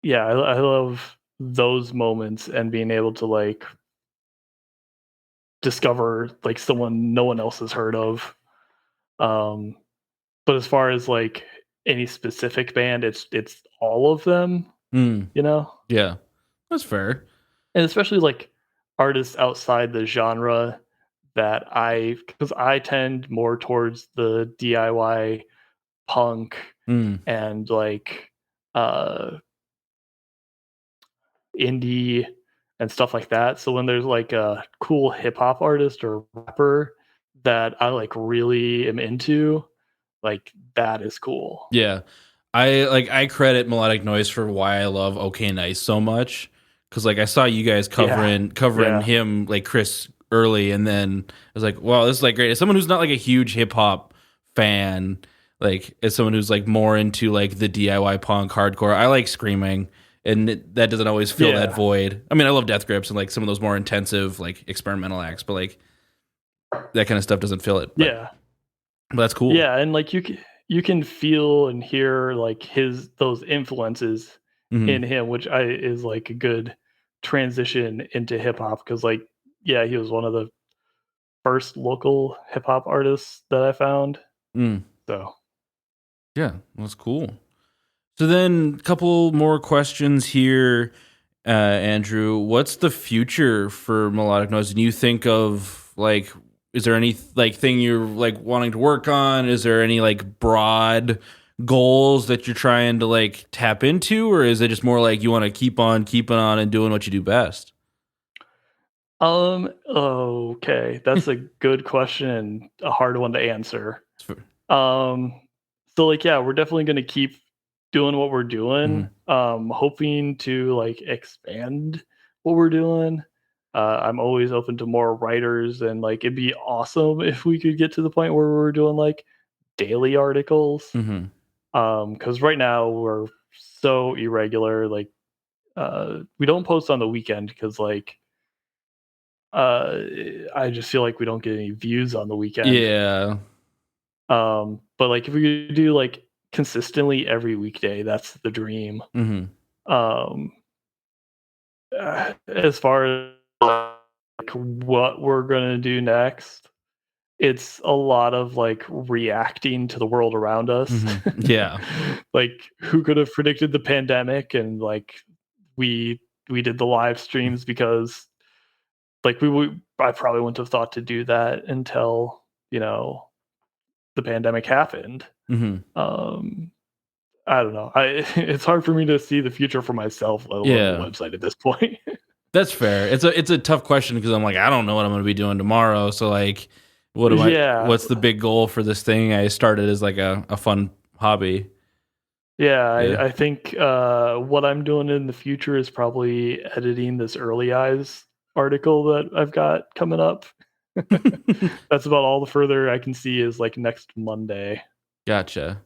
yeah, I love those moments and being able to like discover like someone no one else has heard of. Um, but as far as like any specific band, it's all of them, Mm. you know, Yeah. That's fair. and especially like artists outside the genre that because I tend more towards the DIY punk Mm. and like uh indie and stuff like that. So when there's like a cool hip hop artist or rapper that I like really am into, like that is cool. Yeah. I credit Melodic Noise for why I love Okay Nice so much. Cause like I saw you guys Yeah. covering Yeah. him like Chris early, and then I was like, wow, this is like great. As someone who's not like a huge hip hop fan, like as someone who's like more into like the DIY punk hardcore, I like screaming, and that doesn't always fill that Yeah. void. I mean, I love Death Grips and like some of those more intensive like experimental acts, but like that kind of stuff doesn't fill it. Yeah. But that's cool. Yeah, and like you can feel and hear like his those influences Hmm. in him, which I is like a good transition into hip hop because like yeah, he was one of the first local hip hop artists that I found. Mm. So Yeah, that's cool. So then, a couple more questions here, Andrew. What's the future for Melodic Noise? And you think of like, is there any like thing you're like wanting to work on? Is there any like broad goals that you're trying to like tap into, or is it just more like you want to keep on keeping on and doing what you do best? okay, that's a good question and a hard one to answer. Um, so like, yeah, we're definitely gonna keep doing what we're doing. Mm-hmm. Hoping to like expand what we're doing. I'm always open to more writers, and like it'd be awesome if we could get to the point where we're doing like daily articles. Mm-hmm. Because right now we're so irregular. Like, we don't post on the weekend because like uh, I just feel like we don't get any views on the weekend. Yeah. But like if we could do like consistently every weekday, that's the dream. Mm-hmm. Um, as far as like what we're gonna do next, it's a lot of like reacting to the world around us. Mm-hmm. Yeah. Like who could have predicted the pandemic? And like we we did the live streams because like I probably wouldn't have thought to do that until you know the pandemic happened. Mm-hmm. Um, I don't know. I it's hard for me to see the future for myself, let alone the Yeah. website at this point. That's fair. It's a tough question because I'm like, I don't know what I'm going to be doing tomorrow. So like, what am I? Yeah, What's the big goal for this thing? I started as like a fun hobby. yeah. Yeah. I think what I'm doing in the future is probably editing this early eyes article that I've got coming up. That's about all the further I can see is like next Monday. Gotcha.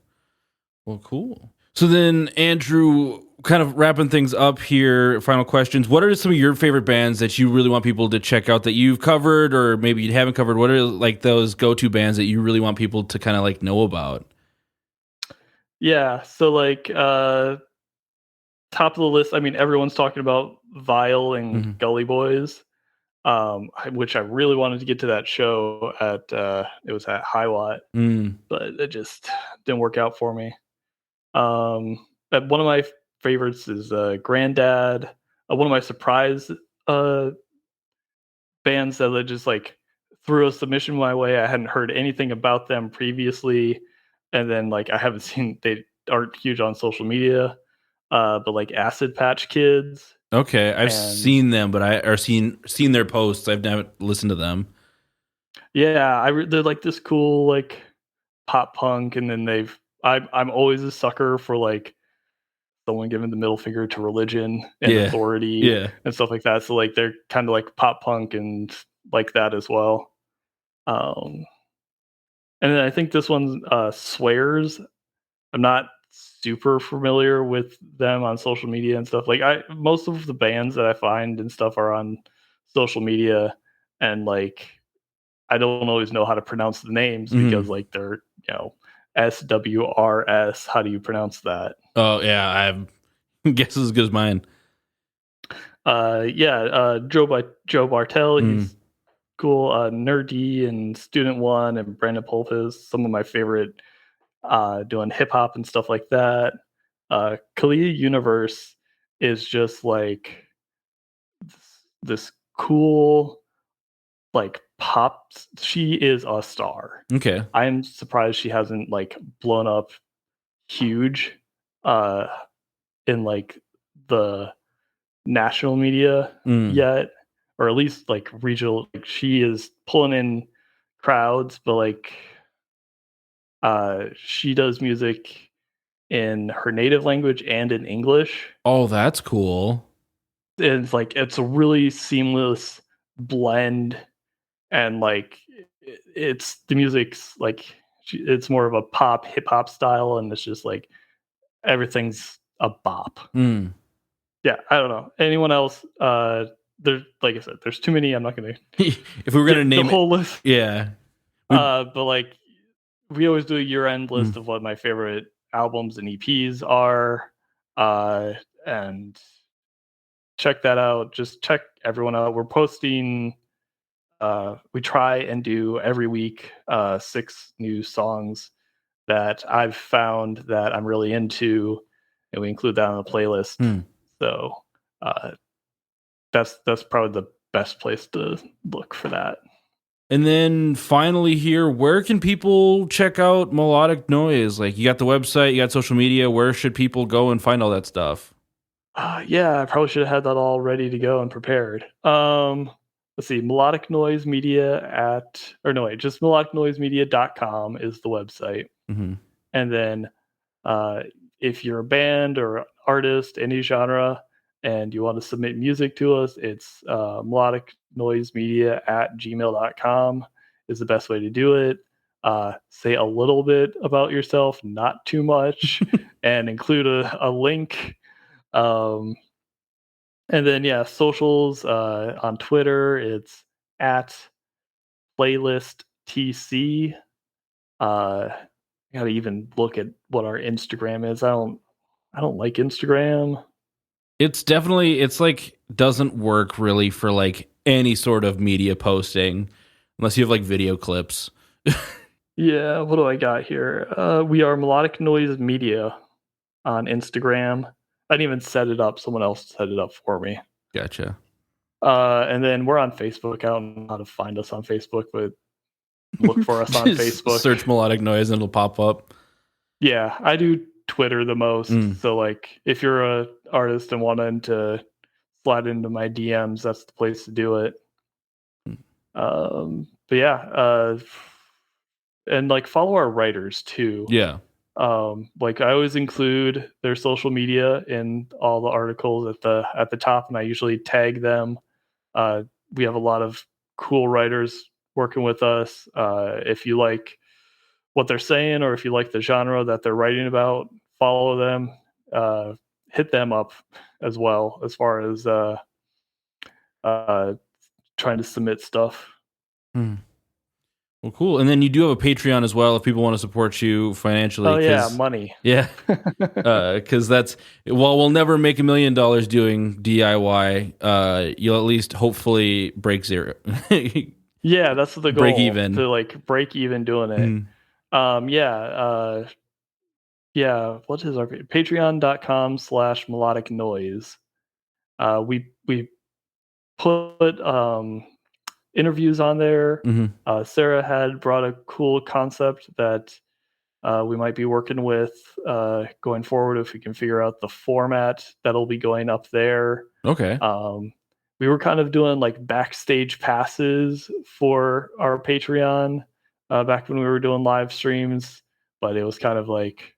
Well, cool. So then, Andrew, kind of wrapping things up here. Final questions. What are some of your favorite bands that you really want people to check out that you've covered, or maybe you haven't covered? What are like those go-to bands that you really want people to kind of like know about? Yeah, so like top of the list, I mean everyone's talking about Vile and Mm-hmm. Gully Boys. Which I really wanted to get to that show at it was at High Watt, Mm. but it just didn't work out for me. But one of my favorites is Granddad. One of my surprise uh, bands that just like threw a submission my way. I hadn't heard anything about them previously, and then like I haven't seen they aren't huge on social media, but like Acid Patch Kids Okay, I've and seen them, but I or seen their posts. I've never listened to them. yeah, they're like this cool like pop punk, and then I'm always a sucker for like someone giving the middle finger to religion and Yeah, authority yeah. and stuff like that. So like they're kind of like pop punk and like that as well. Um, and then I think this one swears. I'm not super familiar with them on social media and stuff. Like I most of the bands that I find and stuff are on social media, and like I don't always know how to pronounce the names because Mm-hmm. like they're SWRS. How do you pronounce that? Oh yeah, I guess as good as mine. Yeah, Joe Bartel. Mm. He's cool. Nerdy and Student One and Brandon Pulpis. Some of my favorite doing hip hop and stuff like that. Kalia Universe is just like this cool like pop. She is a star. Okay. I'm surprised she hasn't like blown up huge uh in like the national media Mm. yet, or at least like regional. Like she is pulling in crowds, but like she does music in her native language and in English. Oh, that's cool. It's like it's a really seamless blend, and like it's the music's like it's more of a pop hip hop style, and it's just like everything's a bop. Mm. Yeah, I don't know anyone else. There's like I said, there's too many. I'm not gonna If we were gonna get the name whole it, list. yeah. But like we always do a year-end list Mm. of what my favorite albums and EPs are, and check that out. Just check everyone out. We're posting. We try and do every week 6 new songs that I've found that I'm really into, and we include that on the playlist. Mm. So that's probably the best place to look for that. And then finally here, where can people check out Melodic Noise? Like, you got the website, you got social media. Where should people go and find all that stuff? Yeah, I probably should have had that all ready to go and prepared. Let's see, Melodic Noise Media just melodicnoisemedia.com is the website. Mm-hmm. And then if you're a band or artist, any genre, and you want to submit music to us, it's melodicnoisemedia@gmail.com is the best way to do it. Say a little bit about yourself, not too much, and include a link. And then, yeah, socials on Twitter, it's at playlist.tc. I gotta even look at what our Instagram is. I don't like Instagram. It's like doesn't work really for like any sort of media posting unless you have like video clips. Yeah, what do I got here? We are Melodic Noise Media on Instagram. I didn't even set it up. Someone else set it up for me. Gotcha. And then we're on Facebook. I don't know how to find us on Facebook, but look for us on Facebook. Search Melodic Noise and it'll pop up. Yeah, I do Twitter the most. So like if you're a artist and wanting to slide into my DMs, that's the place to do it. But yeah, and like follow our writers too. Yeah. Like I always include their social media in all the articles at the top, and I usually tag them. We have a lot of cool writers working with us. If you like what they're saying, or if you like the genre that they're writing about, follow them. Hit them up as well as far as trying to submit stuff. Well, cool. And then you do have a Patreon as well if people want to support you financially. Oh yeah, money. Yeah, because that's while we'll never make $1 million doing DIY, you'll at least hopefully break zero. Yeah, that's the goal. Break even. To like break even doing it. Yeah. What is our Patreon.com/melodic noise? We put interviews on there. Sarah had brought a cool concept that we might be working with going forward if we can figure out the format that'll be going up there. Okay. We were kind of doing like backstage passes for our Patreon back when we were doing live streams, but it was kind of like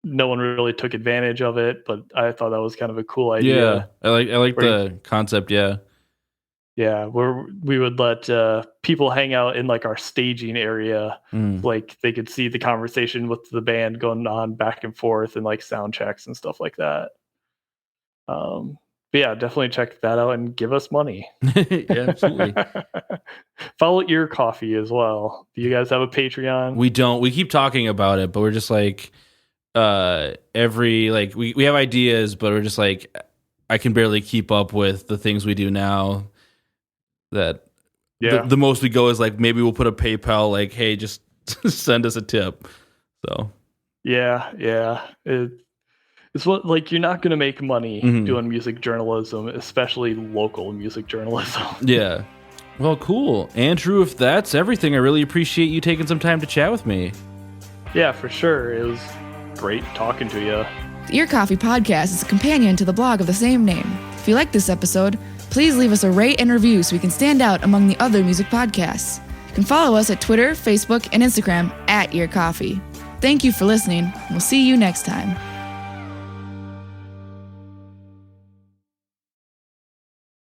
no one really took advantage of it. But I thought that was kind of a cool idea. Yeah, I like the concept. Yeah. Yeah, where we would let people hang out in like our staging area, like they could see the conversation with the band going on back and forth, and like sound checks and stuff like that. But yeah, definitely check that out and give us money. Yeah, absolutely. Follow Ear Coffee as well. Do you guys have a Patreon? We don't. We keep talking about it, but we're just like every like we have ideas, but we're just like I can barely keep up with the things we do now. That the most we go is like maybe we'll put a PayPal like, hey, just send us a tip. So yeah, it's what like you're not going to make money doing music journalism, especially local music journalism. Yeah. Well, cool, Andrew. If that's everything, I really appreciate you taking some time to chat with me. Yeah, for sure. It was great talking to you. The Ear Coffee podcast is a companion to the blog of the same name. If you like this episode, please leave us a rate and review so we can stand out among the other music podcasts. You can follow us at Twitter, Facebook, and Instagram @EarCoffee. Thank you for listening. We'll see you next time.